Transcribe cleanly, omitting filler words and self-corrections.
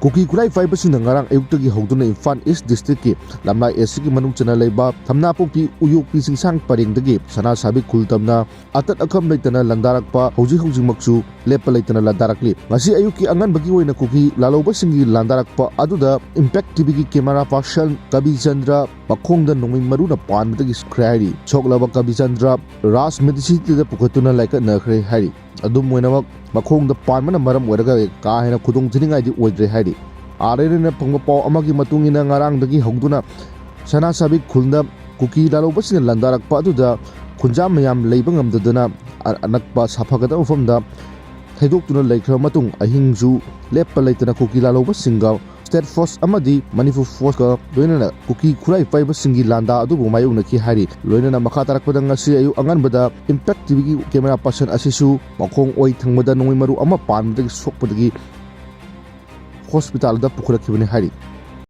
Kuki Kurai Fibersing ngarang ayuktagi hawduna Imphal East District ki Lamlai East ki manung chana leiba thamna pokpi uyuk pi singsang paringdagi sana sabi khultamna atat akham leitana landarakpa hauji maksu lepa leitana landarakli ngasi ayuki angan bagi oina Kuki laloba singi landarakpa aduda Impact TV ki camera person Kabi Chandra pakhongda nongmai maruna panbadagi khrairi choklaba Kabi Chandra Ras Medicity da pukhatuna laika nakhre hari adum moinamak makhongda panmana maram oiraga ka hena khudong thiningai di oidre hari arena phangba paw amagi matungina ngarangdagi hawduna sana sabik khulna Kuki lalobasina landarakpa aduda khunjam mayam leiba ngamdaduna anakpa saphagada ufamda thaidoktuna laikhra matung ahingju lepa leitana Kuki lalobasinga State Force amadi Manipur Force ka loinana Kuki Kurai Fibersingi landa adubu mayunaki hari loinana makha tarakpada ngasi ayu anganbada Impact TV ki camera person asisu makhong oi thangmada nongoi maru ama panbadagi sokpadagi hospital da pukhrakibani hari